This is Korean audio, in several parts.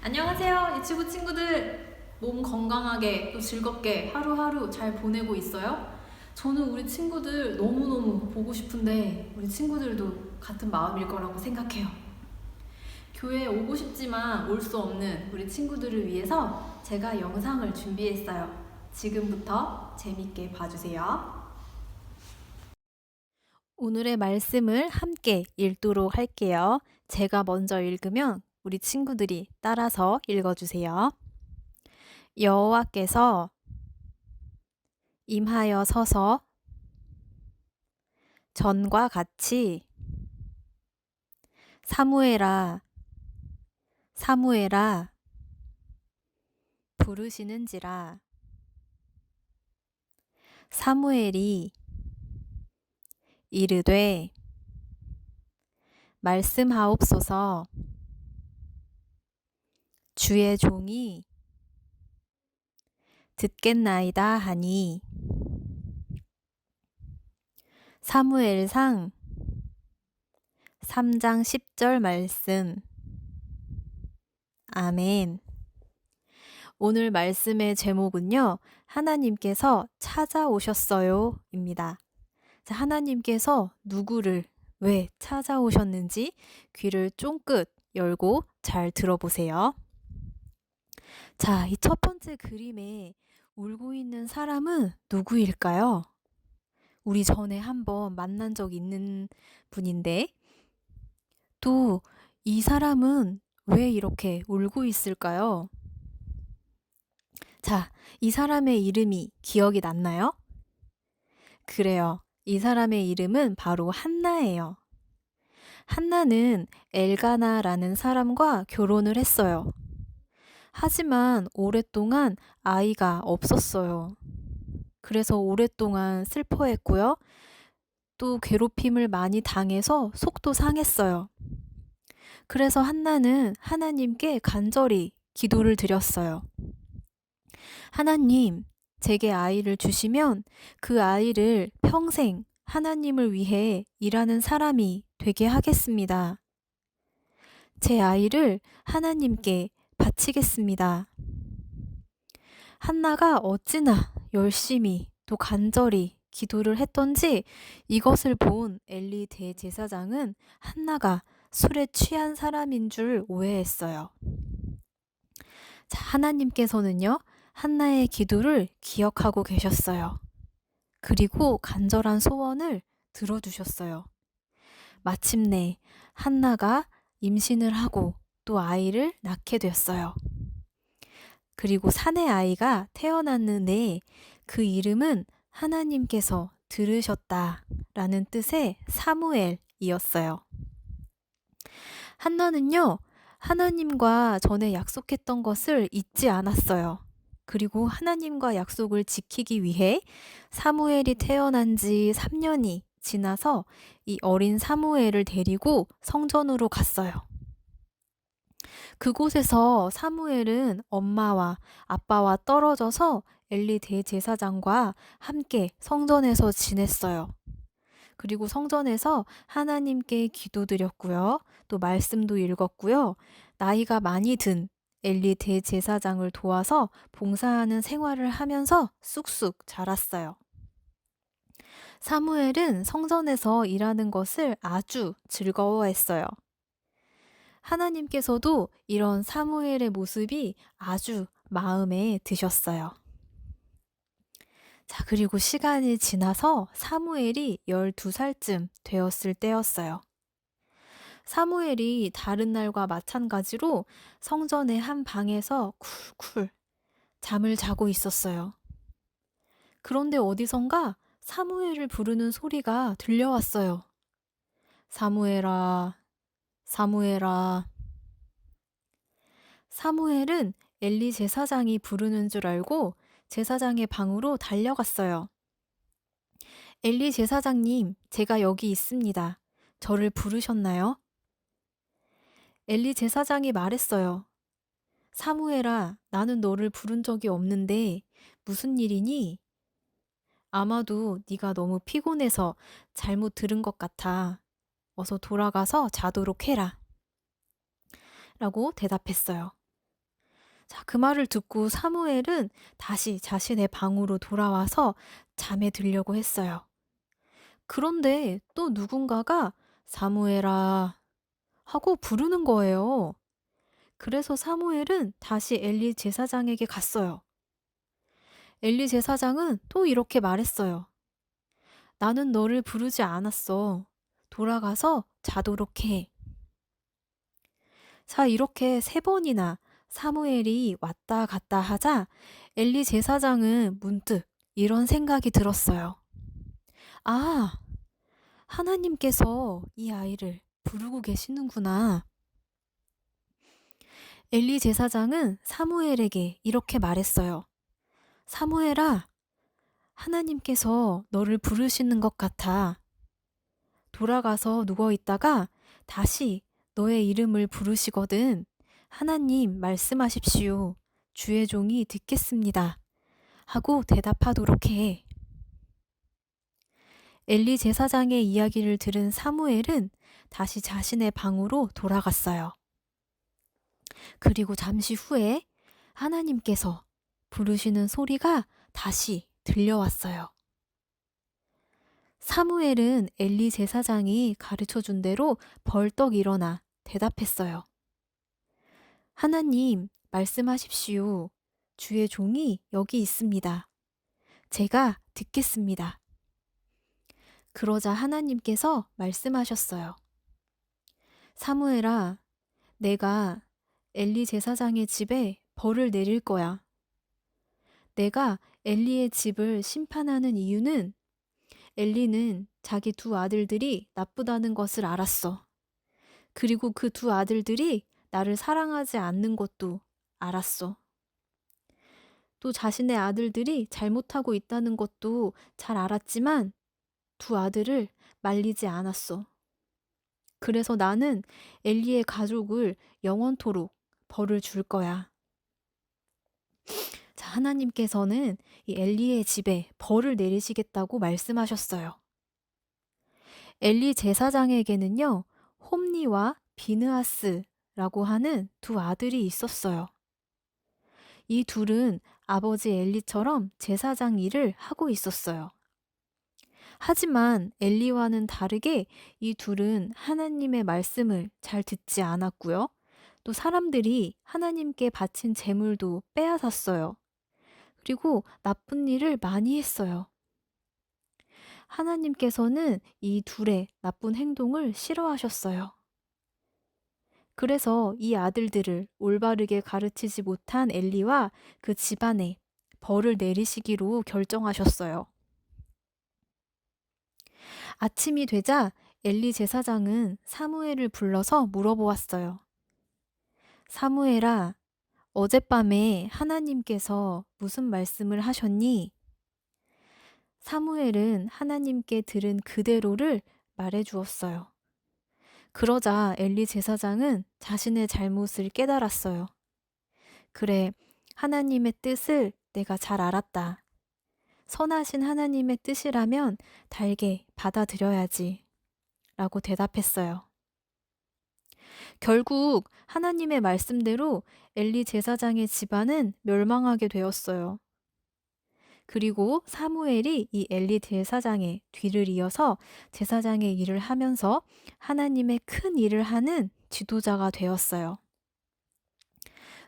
안녕하세요, 유치부 친구들. 몸 건강하게 또 즐겁게 하루하루 잘 보내고 있어요? 저는 우리 친구들 너무너무 보고 싶은데 우리 친구들도 같은 마음일 거라고 생각해요. 교회에 오고 싶지만 올 수 없는 우리 친구들을 위해서 제가 영상을 준비했어요. 지금부터 재밌게 봐주세요. 오늘의 말씀을 함께 읽도록 할게요. 제가 먼저 읽으면 우리 친구들이 따라서 읽어주세요. 여호와께서 임하여 서서 전과 같이 사무엘아 사무엘아 부르시는지라. 사무엘이 이르되 말씀하옵소서. 주의 종이 듣겠나이다 하니. 사무엘상 3장 10절 말씀. 아멘. 오늘 말씀의 제목은요, 하나님께서 찾아오셨어요 입니다. 하나님께서 누구를 왜 찾아오셨는지 귀를 쫑긋 열고 잘 들어보세요. 자, 이 첫 번째 그림에 울고 있는 사람은 누구일까요? 우리 전에 한번 만난 적 있는 분인데, 또 이 사람은 왜 이렇게 울고 있을까요? 자, 이 사람의 이름이 기억이 났나요? 그래요. 이 사람의 이름은 바로 한나예요. 한나는 엘가나라는 사람과 결혼을 했어요. 하지만 오랫동안 아이가 없었어요. 그래서 오랫동안 슬퍼했고요. 또 괴롭힘을 많이 당해서 속도 상했어요. 그래서 한나는 하나님께 간절히 기도를 드렸어요. 하나님, 제게 아이를 주시면 그 아이를 평생 하나님을 위해 일하는 사람이 되게 하겠습니다. 제 아이를 하나님께 바치겠습니다. 한나가 어찌나 열심히 또 간절히 기도를 했던지 이것을 본 엘리 대제사장은 한나가 술에 취한 사람인 줄 오해했어요. 자, 하나님께서는요, 한나의 기도를 기억하고 계셨어요. 그리고 간절한 소원을 들어주셨어요. 마침내 한나가 임신을 하고 또 아이를 낳게 됐어요. 그리고 사내 아이가 태어났는데 그 이름은 하나님께서 들으셨다라는 뜻의 사무엘이었어요. 한나는요, 하나님과 전에 약속했던 것을 잊지 않았어요. 그리고 하나님과 약속을 지키기 위해 사무엘이 태어난 지 3년이 지나서 이 어린 사무엘을 데리고 성전으로 갔어요. 그곳에서 사무엘은 엄마와 아빠와 떨어져서 엘리 대제사장과 함께 성전에서 지냈어요. 그리고 성전에서 하나님께 기도드렸고요. 또 말씀도 읽었고요. 나이가 많이 든 엘리 대제사장을 도와서 봉사하는 생활을 하면서 쑥쑥 자랐어요. 사무엘은 성전에서 일하는 것을 아주 즐거워했어요. 하나님께서도 이런 사무엘의 모습이 아주 마음에 드셨어요. 자, 그리고 시간이 지나서 사무엘이 12살쯤 되었을 때였어요. 사무엘이 다른 날과 마찬가지로 성전의 한 방에서 쿨쿨 잠을 자고 있었어요. 그런데 어디선가 사무엘을 부르는 소리가 들려왔어요. 사무엘아, 사무엘아. 사무엘은 엘리 제사장이 부르는 줄 알고 제사장의 방으로 달려갔어요. 엘리 제사장님, 제가 여기 있습니다. 저를 부르셨나요? 엘리 제사장이 말했어요. 사무엘아, 나는 너를 부른 적이 없는데 무슨 일이니? 아마도 네가 너무 피곤해서 잘못 들은 것 같아. 어서 돌아가서 자도록 해라. 라고 대답했어요. 자, 그 말을 듣고 사무엘은 다시 자신의 방으로 돌아와서 잠에 들려고 했어요. 그런데 또 누군가가 사무엘아 하고 부르는 거예요. 그래서 사무엘은 다시 엘리 제사장에게 갔어요. 엘리 제사장은 또 이렇게 말했어요. 나는 너를 부르지 않았어. 돌아가서 자도록 해. 자, 이렇게 3번이나 사무엘이 왔다 갔다 하자 엘리 제사장은 문득 이런 생각이 들었어요. 아, 하나님께서 이 아이를 부르고 계시는구나. 엘리 제사장은 사무엘에게 이렇게 말했어요. 사무엘아, 하나님께서 너를 부르시는 것 같아. 돌아가서 누워 있다가 다시 너의 이름을 부르시거든. 하나님 말씀하십시오. 주의 종이 듣겠습니다. 하고 대답하도록 해. 엘리 제사장의 이야기를 들은 사무엘은 다시 자신의 방으로 돌아갔어요. 그리고 잠시 후에 하나님께서 부르시는 소리가 다시 들려왔어요. 사무엘은 엘리 제사장이 가르쳐 준 대로 벌떡 일어나 대답했어요. 하나님, 말씀하십시오. 주의 종이 여기 있습니다. 제가 듣겠습니다. 그러자 하나님께서 말씀하셨어요. 사무엘아, 내가 엘리 제사장의 집에 벌을 내릴 거야. 내가 엘리의 집을 심판하는 이유는 엘리는 자기 2 아들들이 나쁘다는 것을 알았어. 그리고 그 2 아들들이 나를 사랑하지 않는 것도 알았어. 또 자신의 아들들이 잘못하고 있다는 것도 잘 알았지만 2 아들을 말리지 않았어. 그래서 나는 엘리의 가족을 영원토록 벌을 줄 거야. 자, 하나님께서는 이 엘리의 집에 벌을 내리시겠다고 말씀하셨어요. 엘리 제사장에게는요, 홈니와 비느하스라고 하는 2 아들이 있었어요. 이 둘은 아버지 엘리처럼 제사장 일을 하고 있었어요. 하지만 엘리와는 다르게 이 둘은 하나님의 말씀을 잘 듣지 않았고요. 또 사람들이 하나님께 바친 제물도 빼앗았어요. 그리고 나쁜 일을 많이 했어요. 하나님께서는 이 둘의 나쁜 행동을 싫어하셨어요. 그래서 이 아들들을 올바르게 가르치지 못한 엘리와 그 집안에 벌을 내리시기로 결정하셨어요. 아침이 되자 엘리 제사장은 사무엘을 불러서 물어보았어요. 사무엘아, 어젯밤에 하나님께서 무슨 말씀을 하셨니? 사무엘은 하나님께 들은 그대로를 말해 주었어요. 그러자 엘리 제사장은 자신의 잘못을 깨달았어요. 그래, 하나님의 뜻을 내가 잘 알았다. 선하신 하나님의 뜻이라면 달게 받아들여야지. 라고 대답했어요. 결국 하나님의 말씀대로 엘리 제사장의 집안은 멸망하게 되었어요. 그리고 사무엘이 이 엘리 제사장의 뒤를 이어서 제사장의 일을 하면서 하나님의 큰 일을 하는 지도자가 되었어요.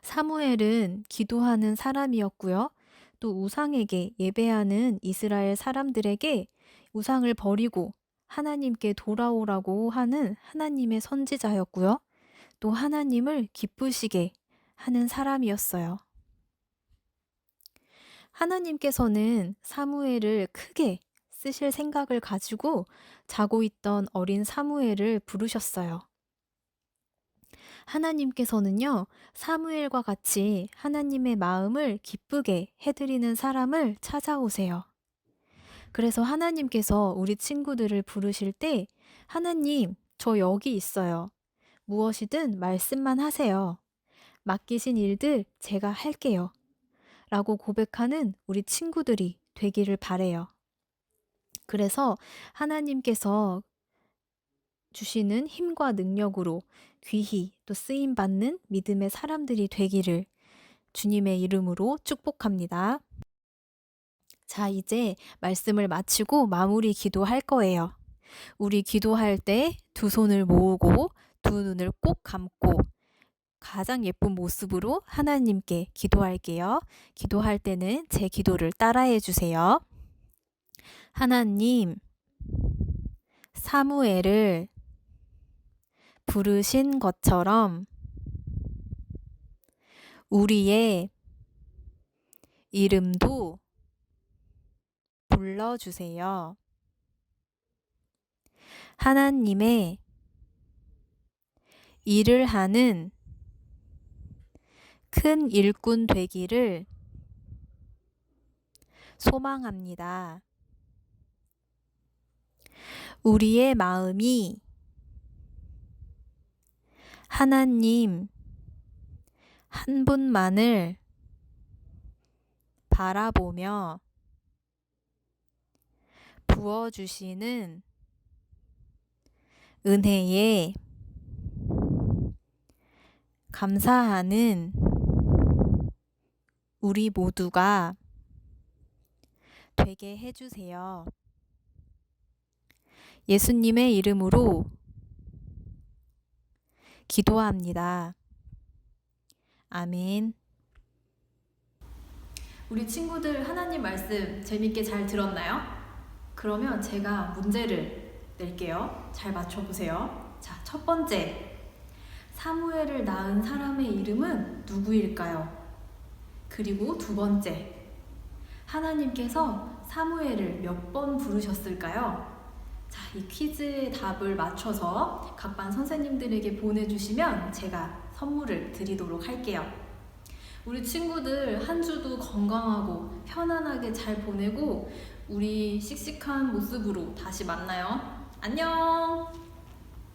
사무엘은 기도하는 사람이었고요. 또 우상에게 예배하는 이스라엘 사람들에게 우상을 버리고 하나님께 돌아오라고 하는 하나님의 선지자였고요. 또 하나님을 기쁘시게 하는 사람이었어요. 하나님께서는 사무엘을 크게 쓰실 생각을 가지고 자고 있던 어린 사무엘을 부르셨어요. 하나님께서는요, 사무엘과 같이 하나님의 마음을 기쁘게 해드리는 사람을 찾아오세요. 그래서 하나님께서 우리 친구들을 부르실 때, 하나님, 저 여기 있어요. 무엇이든 말씀만 하세요. 맡기신 일들 제가 할게요. 라고 고백하는 우리 친구들이 되기를 바래요. 그래서 하나님께서 주시는 힘과 능력으로 귀히 또 쓰임받는 믿음의 사람들이 되기를 주님의 이름으로 축복합니다. 자, 이제 말씀을 마치고 마무리 기도할 거예요. 우리 기도할 때 두 손을 모으고 두 눈을 꼭 감고 가장 예쁜 모습으로 하나님께 기도할게요. 기도할 때는 제 기도를 따라해 주세요. 하나님, 사무엘을 부르신 것처럼 우리의 이름도 불러주세요. 하나님의 일을 하는 큰 일꾼 되기를 소망합니다. 우리의 마음이 하나님 한 분만을 바라보며 부어주시는 은혜에 감사하는 우리 모두가 되게 해주세요. 예수님의 이름으로 기도합니다. 아멘. 우리 친구들 하나님 말씀 재밌게 잘 들었나요? 그러면 제가 문제를 낼게요. 잘 맞춰보세요. 자, 첫 번째. 사무엘을 낳은 사람의 이름은 누구일까요? 그리고 두 번째. 하나님께서 사무엘을 몇 번 부르셨을까요? 자, 이 퀴즈의 답을 맞춰서 각 반 선생님들에게 보내주시면 제가 선물을 드리도록 할게요. 우리 친구들 한 주도 건강하고 편안하게 잘 보내고 우리 씩씩한 모습으로 다시 만나요. 안녕!